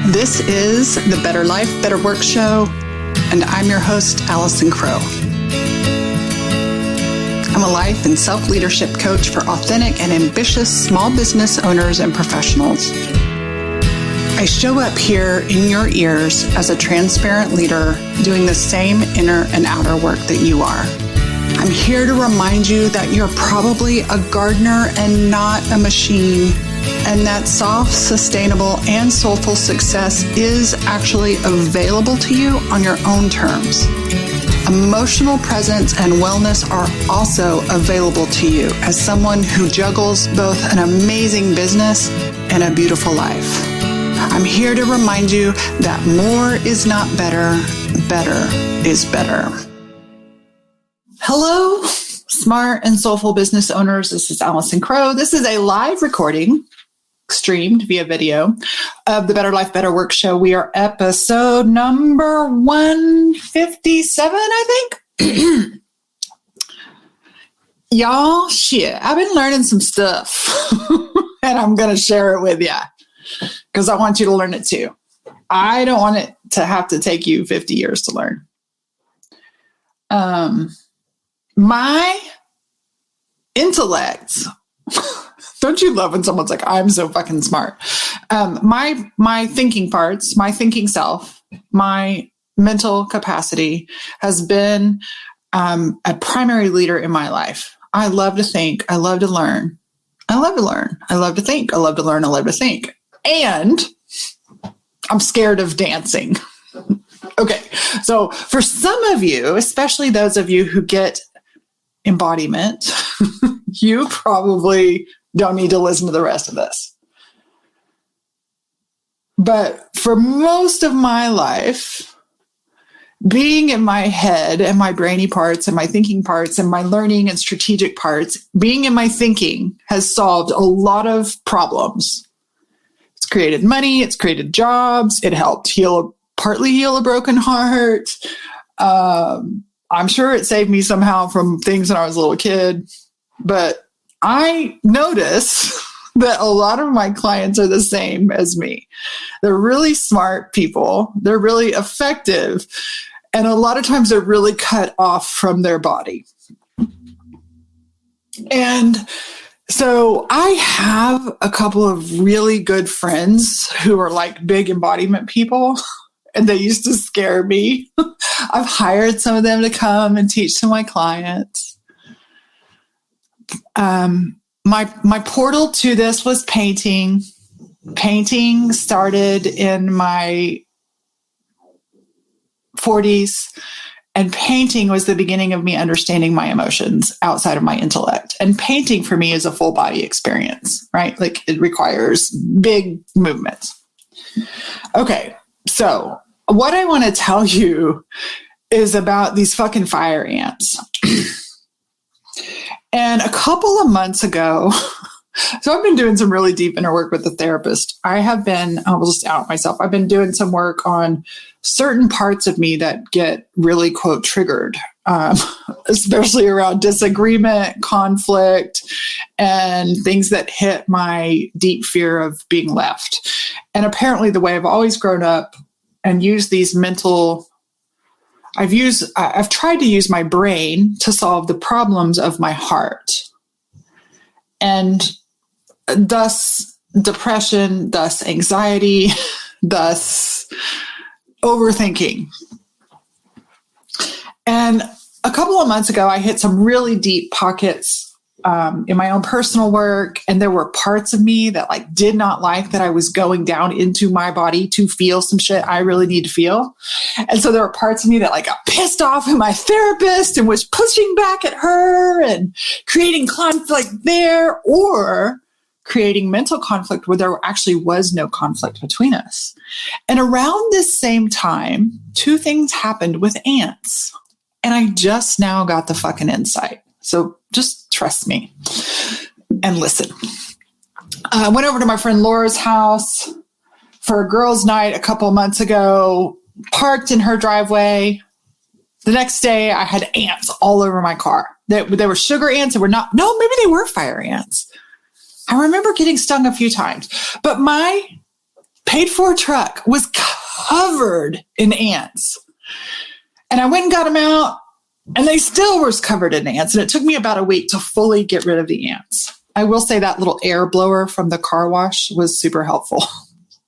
This is the Better Life, Better Work Show, and I'm your host, Allison Crow. I'm a life and self-leadership coach for authentic and ambitious small business owners and professionals. I show up here in your ears as a transparent leader doing the same inner and outer work that you are. I'm here to remind you that you're probably a gardener and not a machine, and that soft, sustainable, and soulful success is actually available to you on your own terms. Emotional presence and wellness are also available to you as someone who juggles both an amazing business and a beautiful life. I'm here to remind you that more is not better, better is better. Hello, smart and soulful business owners. This is Allison Crow. This is a live recording, streamed via video, of the Better Life, Better Work Show. We are episode number 157, I think. Y'all, shit, I've been learning some stuff, and I'm going to share it with you because I want you to learn it too. I don't want it to have to take you 50 years to learn. My intellect, don't you love when someone's like, I'm so fucking smart? My thinking parts, my thinking self, my mental capacity has been a primary leader in my life. I love to think. I love to learn. I love to learn. I love to think. I love to learn. I love to think. And I'm scared of dancing. Okay. So for some of you, especially those of you who get embodiment, you probably don't need to listen to the rest of this. But for most of my life, being in my head and my brainy parts and my thinking parts and my learning and strategic parts, being in my thinking has solved a lot of problems. It's created money. It's created jobs. It helped partly heal a broken heart. I'm sure it saved me somehow from things when I was a little kid. But I notice that a lot of my clients are the same as me. They're really smart people. They're really effective. And a lot of times they're really cut off from their body. And so I have a couple of really good friends who are like big embodiment people, and they used to scare me. I've hired some of them to come and teach to my clients. My portal to this was painting. Painting started in my 40s, and painting was the beginning of me understanding my emotions outside of my intellect. And painting for me is a full body experience, right? Like it requires big movements. Okay, so what I want to tell you is about these fucking fire ants. And a couple of months ago, so I've been doing some really deep inner work with a therapist. I will just out myself. I've been doing some work on certain parts of me that get really, quote, triggered, especially around disagreement, conflict, and things that hit my deep fear of being left. And apparently the way I've always grown up and used these mental, I've tried to use my brain to solve the problems of my heart. And thus depression, thus anxiety, thus overthinking. And a couple of months ago, I hit some really deep pockets in my own personal work. And there were parts of me that like did not like that I was going down into my body to feel some shit I really need to feel. And so there were parts of me that like got pissed off at my therapist and was pushing back at her and creating conflict there, or creating mental conflict where there actually was no conflict between us. And around this same time, two things happened with ants. And I just now got the fucking insight. So just trust me and listen. I went over to my friend Laura's house for a girls' night a couple of months ago, parked in her driveway. The next day, I had ants all over my car. They were sugar ants. Maybe they were fire ants. I remember getting stung a few times. But my paid for truck was covered in ants. And I went and got them out, and they still were covered in ants. And it took me about a week to fully get rid of the ants. I will say that little air blower from the car wash was super helpful.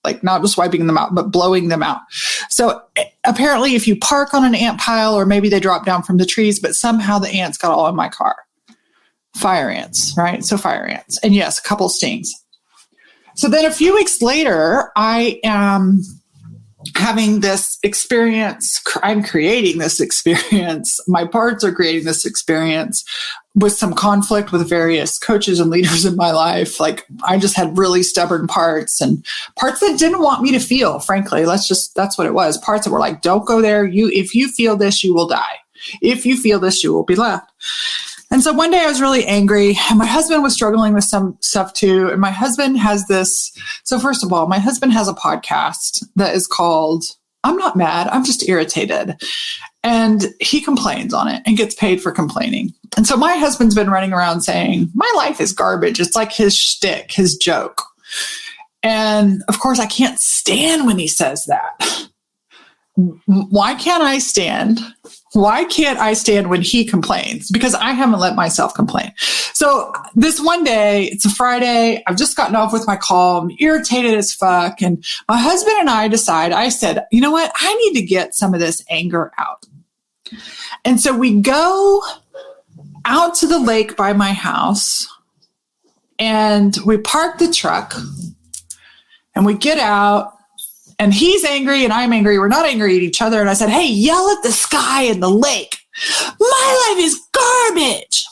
Like not just wiping them out, but blowing them out. So apparently if you park on an ant pile, or maybe they drop down from the trees, but somehow the ants got all in my car. Fire ants, right? So fire ants. And yes, a couple stings. So then a few weeks later, I am having this experience. I'm creating this experience. My parts are creating this experience with some conflict with various coaches and leaders in my life. Like I just had really stubborn parts and parts that didn't want me to feel, frankly. That's what it was. Parts that were like, don't go there. If you feel this, you will die. If you feel this, you will be left. And so one day I was really angry, and my husband was struggling with some stuff too. And my husband has this. So first of all, my husband has a podcast that is called I'm Not Mad, I'm Just Irritated. And he complains on it and gets paid for complaining. And so my husband's been running around saying, my life is garbage. It's like his shtick, his joke. And of course, I can't stand when he says that. Why can't I stand? Why can't I stand when he complains? Because I haven't let myself complain. So this one day, it's a Friday. I've just gotten off with my call. I'm irritated as fuck. And my husband and I said, you know what? I need to get some of this anger out. And so we go out to the lake by my house, and we park the truck, and we get out. And he's angry and I'm angry. We're not angry at each other. And I said, hey, yell at the sky and the lake. My life is garbage.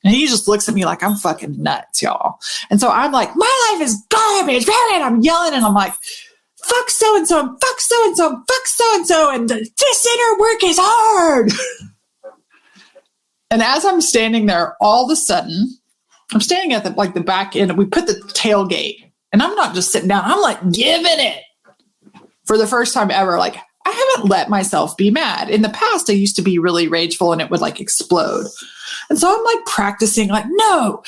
And he just looks at me like I'm fucking nuts, y'all. And so I'm like, my life is garbage. And I'm yelling and I'm like, fuck so-and-so and fuck so-and-so and fuck so-and-so. And this inner work is hard. And as I'm standing there, all of a sudden, I'm standing at the back end. We put the tailgate, and I'm not just sitting down. I'm like giving it. For the first time ever, like I haven't let myself be mad. In the past, I used to be really rageful and it would like explode. And so I'm like practicing like, no,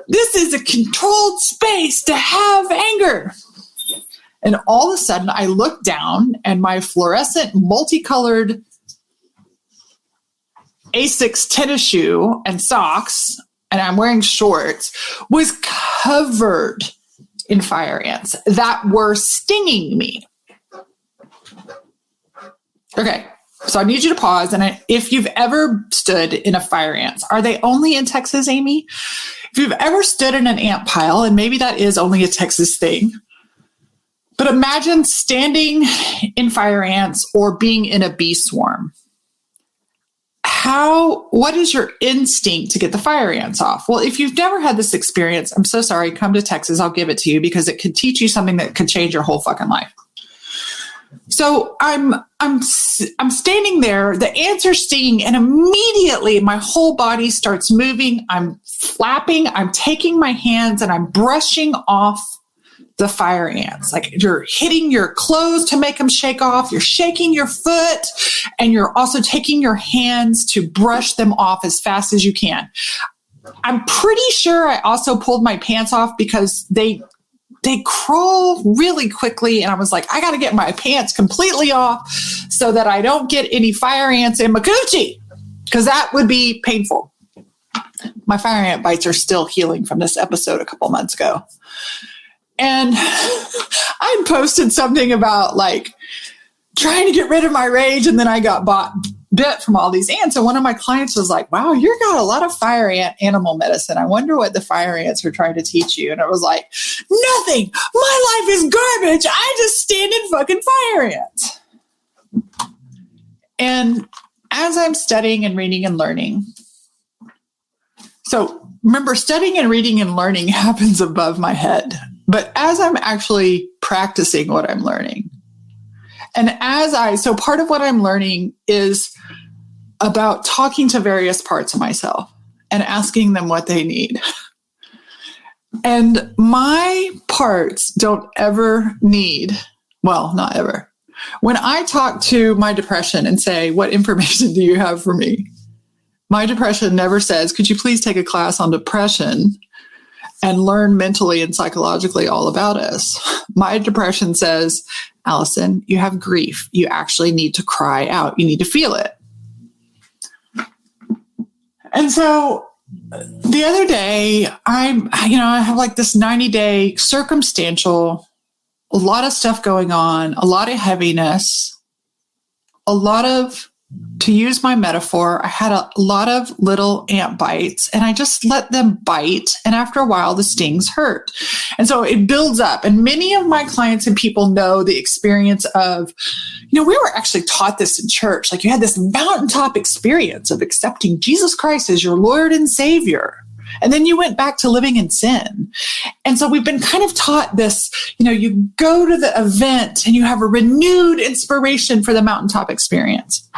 this is a controlled space to have anger. And all of a sudden I look down and my fluorescent multicolored Asics tennis shoe and socks, and I'm wearing shorts, was covered in fire ants that were stinging me. Okay, so I need you to pause. And if you've ever stood in a fire ant, are they only in Texas, Amy? If you've ever stood in an ant pile, and maybe that is only a Texas thing, but imagine standing in fire ants or being in a bee swarm. What is your instinct to get the fire ants off? Well, if you've never had this experience, I'm so sorry, come to Texas. I'll give it to you because it could teach you something that could change your whole fucking life. So I'm standing there, the ants are stinging, and immediately my whole body starts moving. I'm flapping, I'm taking my hands and I'm brushing off the fire ants. Like you're hitting your clothes to make them shake off. You're shaking your foot, and you're also taking your hands to brush them off as fast as you can. I'm pretty sure I also pulled my pants off because they crawl really quickly. And I was like, I got to get my pants completely off so that I don't get any fire ants in my coochie, because that would be painful. My fire ant bites are still healing from this episode a couple months ago. And I posted something about like trying to get rid of my rage. And then I got bit from all these ants. And one of my clients was like, wow, you got a lot of fire ant animal medicine. I wonder what the fire ants are trying to teach you. And it was like, nothing. My life is garbage. I just stand in fucking fire ants. And as I'm studying and reading and learning, so remember, studying and reading and learning happens above my head. But as I'm actually practicing what I'm learning, so part of what I'm learning is about talking to various parts of myself and asking them what they need. And my parts don't ever need, well, not ever. When I talk to my depression and say, what information do you have for me? My depression never says, could you please take a class on depression? and learn mentally and psychologically all about us. My depression says, Allison, you have grief. You actually need to cry out. You need to feel it. And so the other day, I have like this 90-day circumstantial, a lot of stuff going on, a lot of heaviness, a lot of, to use my metaphor, I had a lot of little ant bites and I just let them bite. And after a while, the stings hurt. And so it builds up. And many of my clients and people know the experience of, we were actually taught this in church. Like you had this mountaintop experience of accepting Jesus Christ as your Lord and Savior. And then you went back to living in sin. And so we've been kind of taught this, you go to the event and you have a renewed inspiration for the mountaintop experience.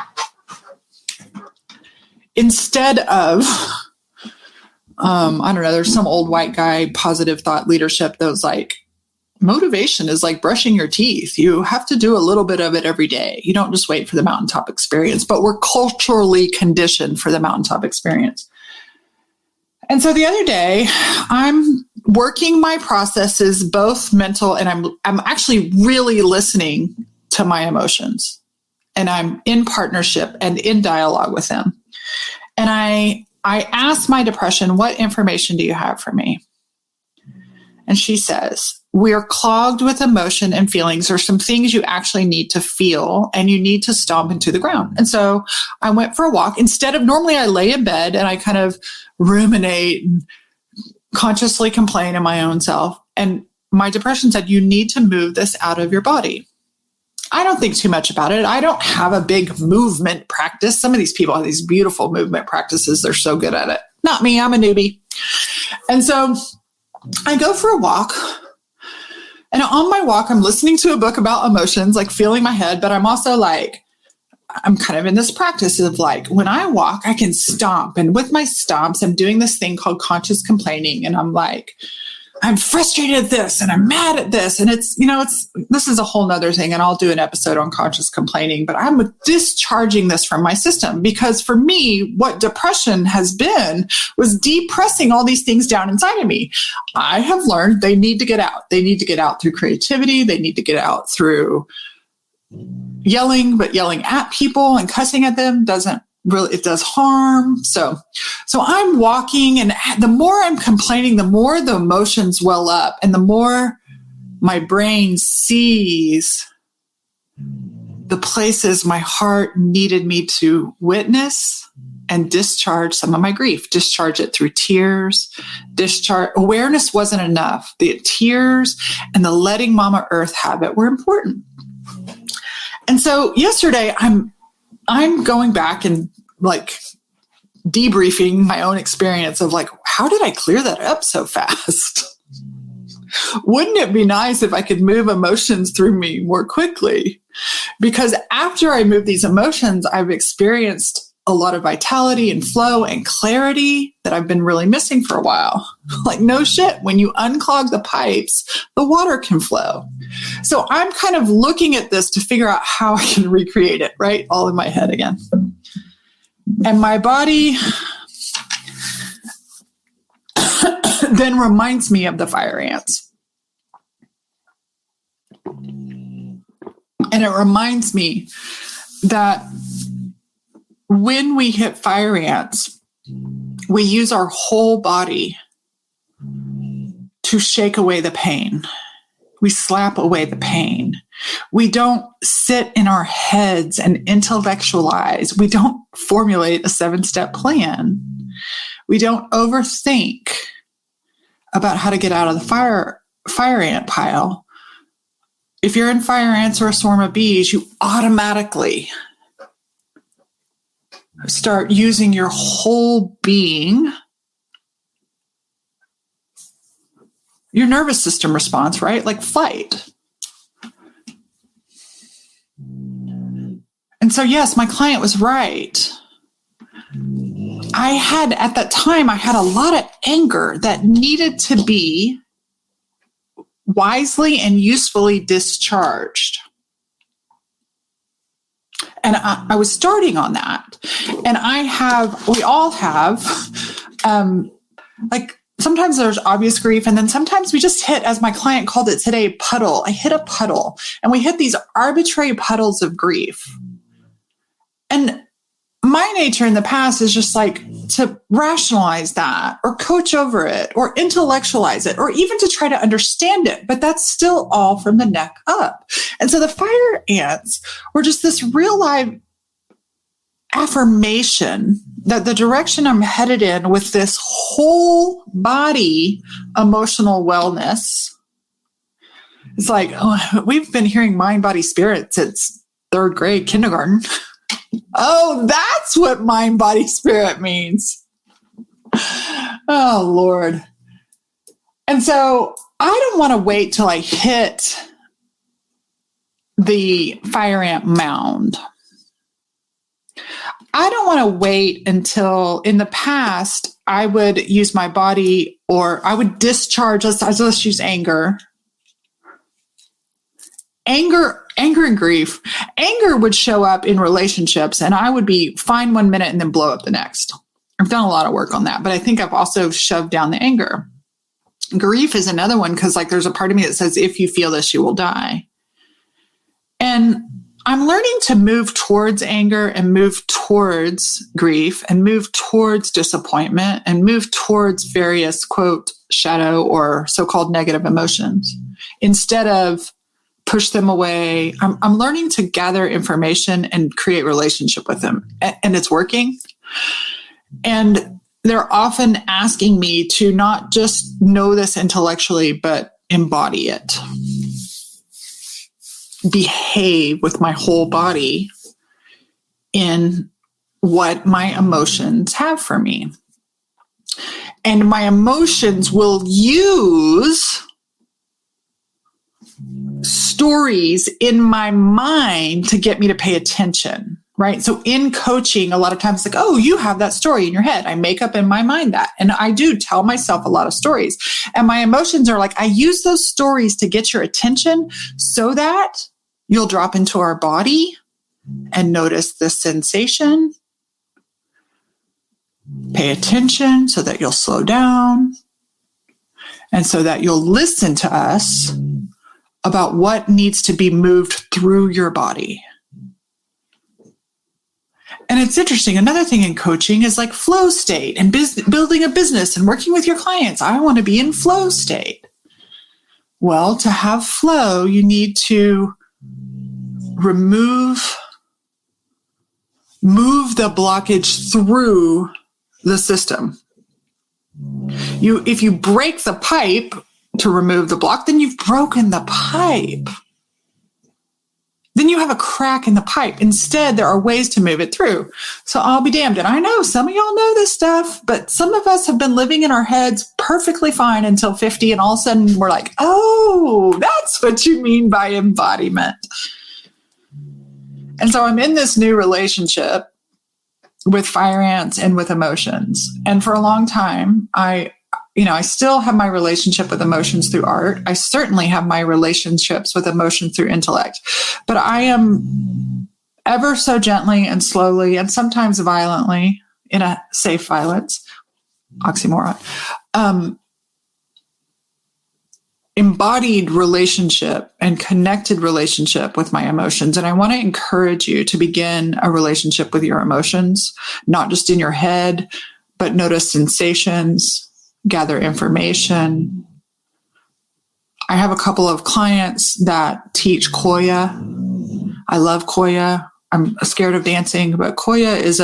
Instead of, I don't know, there's some old white guy, positive thought leadership that was like, motivation is like brushing your teeth. You have to do a little bit of it every day. You don't just wait for the mountaintop experience, but we're culturally conditioned for the mountaintop experience. And so the other day, I'm working my processes, both mental, and I'm actually really listening to my emotions. And I'm in partnership and in dialogue with them. And I asked my depression, what information do you have for me? And she says, we're clogged with emotion and feelings. There's some things you actually need to feel and you need to stomp into the ground. And so I went for a walk. Instead of, normally I lay in bed and I kind of ruminate and consciously complain in my own self. And my depression said, you need to move this out of your body. I don't think too much about it. I don't have a big movement practice. Some of these people have these beautiful movement practices. They're so good at it. Not me. I'm a newbie. And so I go for a walk. And on my walk, I'm listening to a book about emotions, like feeling my head. But I'm also like, I'm kind of in this practice of like, when I walk, I can stomp. And with my stomps, I'm doing this thing called conscious complaining. And I'm like, I'm frustrated at this and I'm mad at this. And this is a whole nother thing. And I'll do an episode on conscious complaining, but I'm discharging this from my system because for me, what depression has been was depressing all these things down inside of me. I have learned they need to get out. They need to get out through creativity. They need to get out through yelling, but yelling at people and cussing at them doesn't really, it does harm. So I'm walking, and the more I'm complaining, the more the emotions well up and the more my brain sees the places my heart needed me to witness and discharge some of my grief, discharge it through tears, awareness wasn't enough. The tears and the letting Mama Earth have it were important. And so yesterday I'm going back and like debriefing my own experience of like, how did I clear that up so fast? Wouldn't it be nice if I could move emotions through me more quickly? Because after I move these emotions, I've experienced a lot of vitality and flow and clarity that I've been really missing for a while. Like, no shit, when you unclog the pipes, the water can flow. So I'm kind of looking at this to figure out how I can recreate it, right? All in my head again. And my body then reminds me of the fire ants. And it reminds me that when we hit fire ants, we use our whole body to shake away the pain. We slap away the pain. We don't sit in our heads and intellectualize. We don't formulate a 7-step plan. We don't overthink about how to get out of the fire ant pile. If you're in fire ants or a swarm of bees, you automatically start using your whole being. Your nervous system response, right? Like flight. And so, yes, my client was right. At that time, I had a lot of anger that needed to be wisely and usefully discharged. And I was starting on that. And we all have, like sometimes there's obvious grief. And then sometimes we just hit, as my client called it today, puddle. I hit a puddle, and we hit these arbitrary puddles of grief. And my nature in the past is just like to rationalize that or coach over it or intellectualize it or even to try to understand it. But that's still all from the neck up. And so the fire ants were just this real live affirmation that the direction I'm headed in with this whole body emotional wellness is like, oh, we've been hearing mind, body, spirit since third grade kindergarten. Oh, that's what mind, body, spirit means. Oh, Lord. And so I don't want to wait till I hit the fire ant mound. I don't want to wait until, in the past, I would use my body, or I would discharge, let's use anger. Anger and grief. Anger would show up in relationships, and I would be fine one minute and then blow up the next. I've done a lot of work on that, but I think I've also shoved down the anger. Grief is another one, because like there's a part of me that says, if you feel this, you will die. And I'm learning to move towards anger and move towards grief and move towards disappointment and move towards various, quote, shadow or so-called negative emotions instead of push them away. I'm learning to gather information and create relationship with them. And it's working. And they're often asking me to not just know this intellectually, but embody it. Behave with my whole body in what my emotions have for me. And my emotions will use stories in my mind to get me to pay attention, right? So in coaching, a lot of times it's like, oh, you have that story in your head. I make up in my mind that. And I do tell myself a lot of stories. And my emotions are like, I use those stories to get your attention so that you'll drop into our body and notice the sensation. Pay attention so that you'll slow down and so that you'll listen to us about what needs to be moved through your body. And it's interesting. Another thing in coaching is like flow state and building a business and working with your clients. I want to be in flow state. Well, to have flow, you need to move the blockage through the system. If you break the pipe to remove the block, then you've broken the pipe. Then you have a crack in the pipe. Instead, there are ways to move it through. So I'll be damned. And I know some of y'all know this stuff, but some of us have been living in our heads perfectly fine until 50. And all of a sudden we're like, oh, that's what you mean by embodiment. And so I'm in this new relationship with fire ants and with emotions. And for a long time, I still have my relationship with emotions through art. I certainly have my relationships with emotion through intellect, but I am ever so gently and slowly and sometimes violently, in a safe violence, oxymoron, embodied relationship and connected relationship with my emotions. And I want to encourage you to begin a relationship with your emotions, not just in your head, but notice sensations, gather information. I have a couple of clients that teach Koya. I love Koya. I'm scared of dancing, but Koya is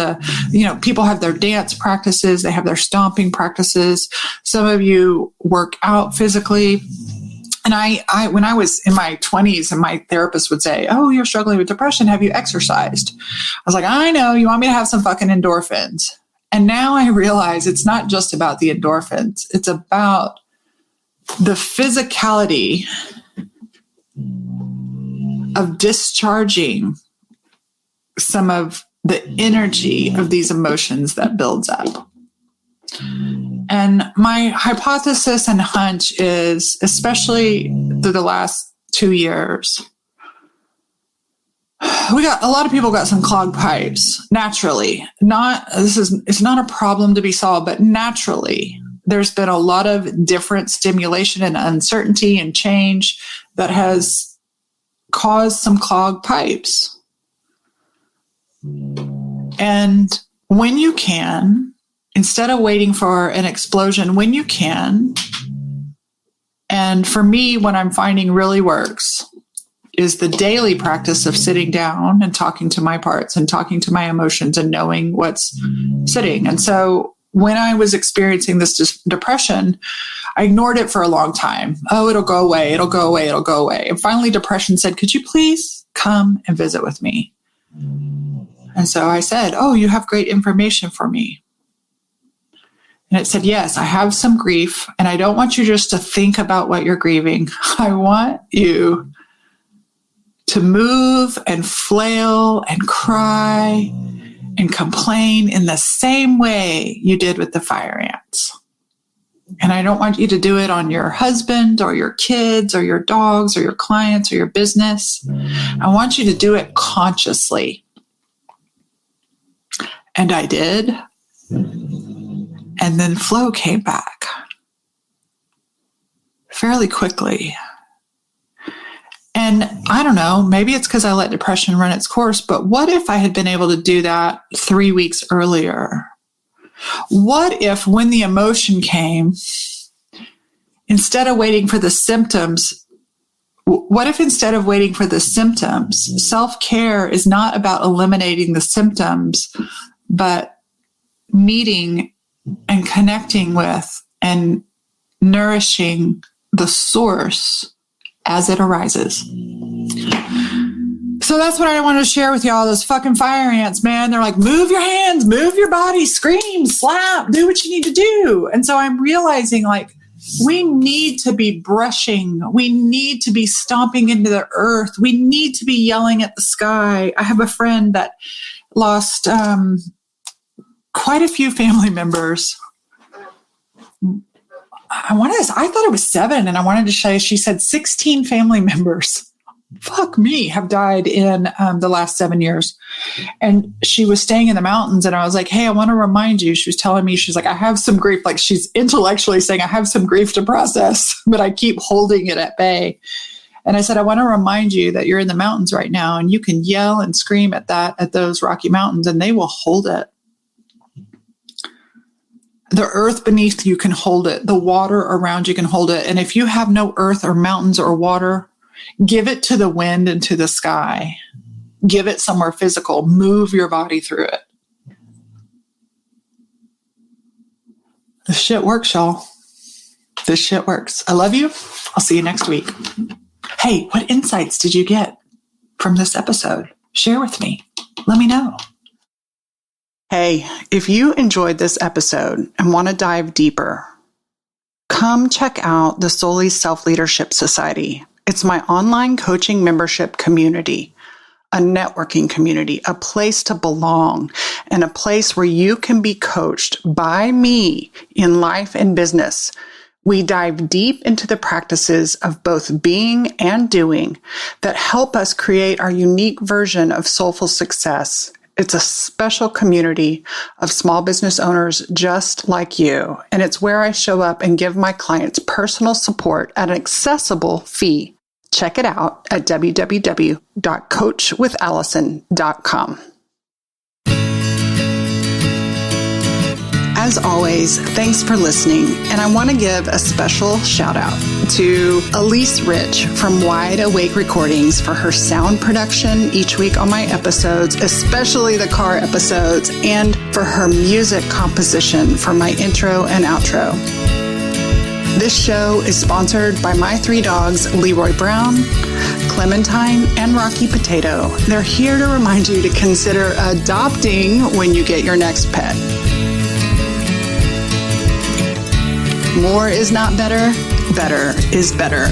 people have their dance practices. They have their stomping practices. Some of you work out physically. And I when I was in my 20s and my therapist would say, oh, you're struggling with depression. Have you exercised? I was like, I know, you want me to have some fucking endorphins. And now I realize it's not just about the endorphins. It's about the physicality of discharging some of the energy of these emotions that builds up. And my hypothesis and hunch is, especially through the last 2 years, a lot of people got some clogged pipes naturally. It's not a problem to be solved, but naturally there's been a lot of different stimulation and uncertainty and change that has caused some clogged pipes. And when you can, instead of waiting for an explosion, when you can, and for me, what I'm finding really works is the daily practice of sitting down and talking to my parts and talking to my emotions and knowing what's sitting. And so when I was experiencing this depression, I ignored it for a long time. Oh, it'll go away. It'll go away. It'll go away. And finally, depression said, could you please come and visit with me? And so I said, oh, you have great information for me. And it said, yes, I have some grief, and I don't want you just to think about what you're grieving. I want you to move and flail and cry and complain in the same way you did with the fire ants. And I don't want you to do it on your husband or your kids or your dogs or your clients or your business. I want you to do it consciously. And I did. And then flow came back fairly quickly. And I don't know, maybe it's because I let depression run its course, but what if I had been able to do that 3 weeks earlier? What if when the emotion came, instead of waiting for the symptoms, self-care is not about eliminating the symptoms, but meeting and connecting with and nourishing the source as it arises. So that's what I wanted to share with y'all. Those fucking fire ants, man. They're like, move your hands, move your body, scream, slap, do what you need to do. And so I'm realizing, like, we need to be brushing. We need to be stomping into the earth. We need to be yelling at the sky. I have a friend that lost quite a few family members. I thought it was 7, and I wanted to say, she said 16 family members, fuck me, have died in the last 7 years. And she was staying in the mountains, and I was like, hey, I want to remind you. She was telling me, she's like, I have some grief. Like, she's intellectually saying, I have some grief to process, but I keep holding it at bay. And I said, I want to remind you that you're in the mountains right now, and you can yell and scream at those Rocky Mountains, and they will hold it. The earth beneath you can hold it. The water around you can hold it. And if you have no earth or mountains or water, give it to the wind and to the sky. Give it somewhere physical. Move your body through it. This shit works, y'all. This shit works. I love you. I'll see you next week. Hey, what insights did you get from this episode? Share with me. Let me know. Hey, if you enjoyed this episode and want to dive deeper, come check out the Soulful Self-Leadership Society. It's my online coaching membership community, a networking community, a place to belong, and a place where you can be coached by me in life and business. We dive deep into the practices of both being and doing that help us create our unique version of soulful success. It's a special community of small business owners just like you, and it's where I show up and give my clients personal support at an accessible fee. Check it out at www.coachwithallison.com. As always, thanks for listening, and I want to give a special shout out to Elise Rich from Wide Awake Recordings for her sound production each week on my episodes, especially the car episodes, and for her music composition for my intro and outro. This show is sponsored by my 3 dogs, Leroy Brown, Clementine, and Rocky Potato. They're here to remind you to consider adopting when you get your next pet. More is not better. Better is better.